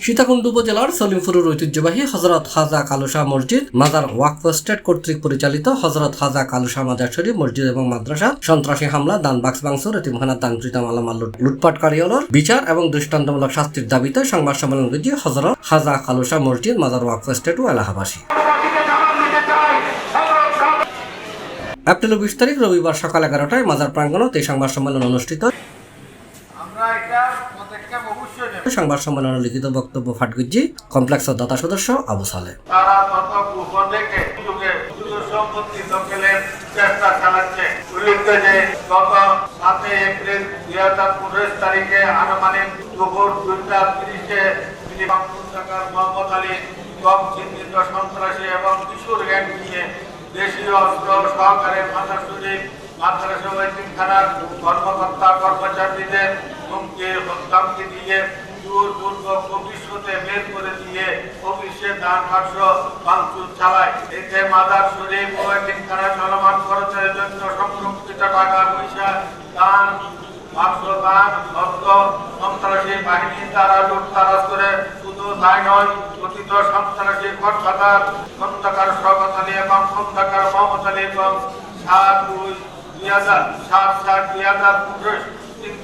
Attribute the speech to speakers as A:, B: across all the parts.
A: সীতাকুণ্ড উপজেলার সলিমপুরের ঐতিহ্যবাহী হযরত খাজা কালু শাহ মসজিদ মাজার ওয়াকফ এস্টেট কর্তৃক পরিচালিত হযরত খাজা কালু শাহ মাজার শরীফ মসজিদ এবং মাদ্রাসা সন্ত্রাসী হামলা, দান বাক্স ভাঙচুর, এতিমখানার দানকৃত মালামাল লুটপাটকারীদের বিচার এবং দৃষ্টান্তমূলক শাস্তির দাবিতে সংবাদ সম্মেলন করেছে হযরত খাজা কালু শাহ মসজিদ মাজার ওয়াকফ এস্টেট ও এলাকাবাসী। এপ্রিল 20 তারিখ রবিবার সকাল 11টায় মাজার প্রাঙ্গণে এই সংবাদ সম্মেলন অনুষ্ঠিত। সংবাদ সম্মেলনে লিখিত বক্তব্য পাঠ করছি কমপ্লেক্সের দাতা সদস্য আবু সালে।
B: চেষ্টা চালাচ্ছে। উল্লেখ্য যে গত 7 এপ্রিল 2015 তারিখে আনুমানিক দুপুর 2:30-এ মোহাম্মদ আলী কম চিহ্নিত সন্ত্রাসী এবং কিশোর গ্যাং নিয়ে দেশীয় অস্ত্র সহকারে মাদ্রাসা এতিমখানার কর্মকর্তা কর্মচারীদের হুমকি দিয়ে দুর্গ ভবিষ্যতে বের করে দিয়ে অফিসে দান বাক্স ভাঙচুর চালায়। এতে মাজার শরীফ ও এতিমখানা চলমান খরচের জন্য সংরক্ষিত টাকা পয়সা দান বাক্স দান অর্থ সন্ত্রাসী বাহিনী দ্বারা লুটতরাজ করে শুধু তাই নয়, কথিত সন্ত্রাসী খন্দকার শওকত আলী এবং খন্দকার মোহাম্মদ আলী এবং 7/2015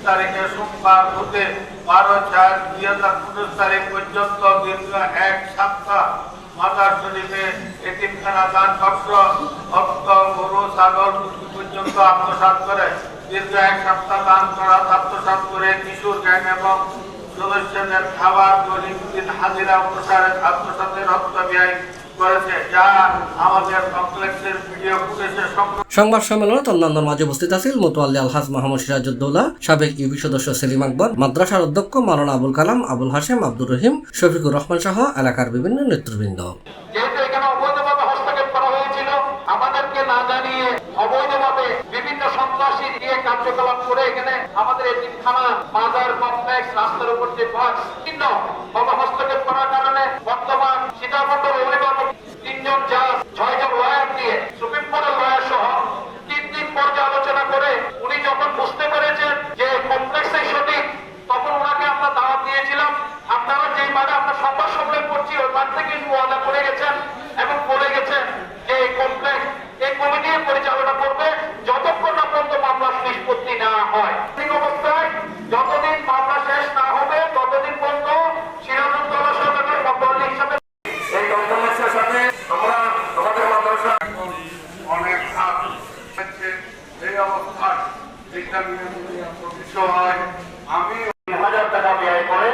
B: তারিখে সোমবার হতে 12/4/2015 তারিখ পর্যন্ত দীর্ঘ এক সপ্তাহ মাজার শরীফে এতিমখানা দান বাক্স অর্থ গরু ছাগল পর্যন্ত আত্মসাৎ করে। দীর্ঘ এক সপ্তাহ দান করা আত্মসাৎ করে কিশোর গ্যাং এবং সদস্যদের খাবার দৈনন্দিন হাজিরা অনুসারে আত্মসাতের অর্থ ব্যয় করেছে, যা আমাদের কমপ্লেক্সের ভিডিও ফুটেজে
A: সংবাদ সম্মেলনে অন্যান্য মাঝে উপস্থিত আছেন মোতোয়াল্লি আলহাজ মোহাম্মদ সিরাজউদ্দৌলা, সাবেক ইউপি সদস্য সেলিম আকবর, মাদ্রাসার অধ্যক্ষ মাওলানা আবুল কালাম, আবুল হাশেম, আব্দুর রহিম, শফিকুর রহমান সহ এলাকার বিভিন্ন নেতৃবৃন্দ।
B: যেহেতু এখানে অবৈধভাবে হস্তক্ষেপ করা হয়েছিল, আমাদেরকে না জানিয়ে অবৈধভাবে বিভিন্ন সন্ত্রাসী দিয়ে কার্যকলাপ করে এখানে আমাদের এতিমখানা মাজার কমপ্লেক্স রাস্তার উপর যে বাস চিহ্ন হস্তক্ষেপ করার কারণে বর্তমান সীতাকুণ্ড অভিভাবক 3 জন জাজ 6 জন লয়ার দিয়ে সুপ্রিম কোর্টের লয়ার সহ 3 দিন পর্যালোচনা করে উনি যখন বুঝতে পেরেছেন যে কমপ্লেক্সই সঠিক, তখন ওনাকে আমরা দাওয়াত দিয়েছিলাম। আপনারা যেই মাঠে আমরা সংবাদ সম্মেলন করছি ওই মাঠ থেকে ওয়াদা করে গেছেন এবং বলে গেছেন যে এই কমপ্লেক্স এই কমিটি পরিচালনা করবে যতক্ষণ না পর্যন্ত মামলা নিষ্পত্তি না হয়। ঠিক অবস্থায় যতদিন মামলা শেষ না হবে ততদিন পর্যন্ত সিরাজউদ্দৌলা সরকারের মতবাদী হিসাবে এই কমপ্লেক্সের সাথে আমরা আমাদের মাদ্রাসা অনেক সাথ হচ্ছে। এই অবস্থায় এটা হয় আমি 1000 টাকা ব্যয় করে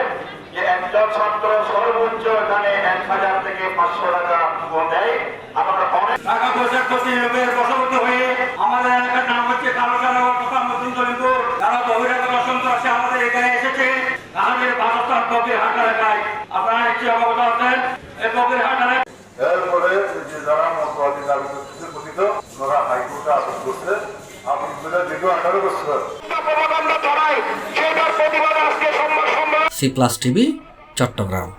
B: যে একজন ছাত্র সর্বোচ্চ এখানে 1000 থেকে 500 টাকা দেয়। আমরা অনেক টাকা পয়সা ক্ষতি হবে বশবর্তী হয়ে আমাদের এলাকার নাম হচ্ছে কালো শাহ নতুন দলিপুর, তারা বহিরাগত সন্ত্রাসী আমাদের এখানে এসেছে। আমাদের বাসস্থান কবির হাট এলাকায় আপনারা নিশ্চয়ই অবগত আছেন। এই কবির হাট এরপরে যে যারা মতবাদী দাবি করতেছে কথিত ওরা হাইকোর্টে আপিল করছে, আপিল করে দীর্ঘ 18 বছর
A: C+ TV চট্টগ্রাম।